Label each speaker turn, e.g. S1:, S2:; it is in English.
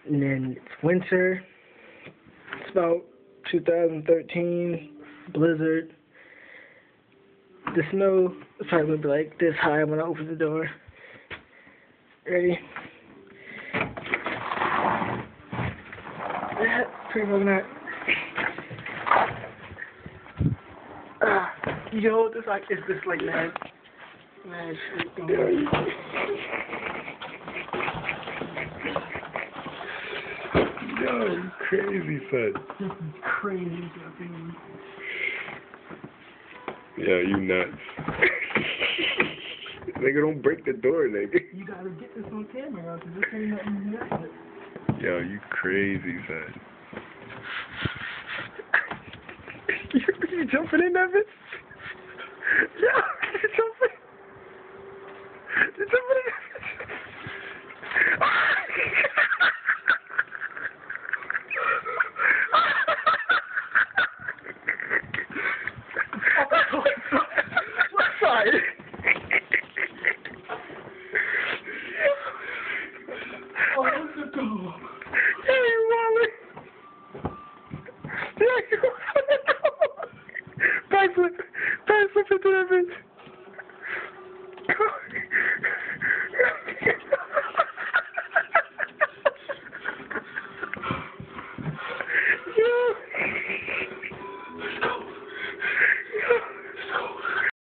S1: And then it's winter. It's about 2013 blizzard. The snow is probably gonna be like this high when I open the door. Ready? Yeah, pretty fucking hot. Yo, this like it's just like mad shit going on.
S2: Yo, you crazy, son.
S1: This is crazy fucking.
S2: Yeah, you nuts. Nigga, don't break the door, nigga.
S1: You gotta get this on camera, cause this ain't nothing to do.
S2: Yo, you crazy, son.
S1: You jumping in that bitch? Yeah, you jumping. You jumping in that bitch? What side? Oh, what's the door? Yeah, you wallet. Yeah, you wallet. Backflip into that bitch.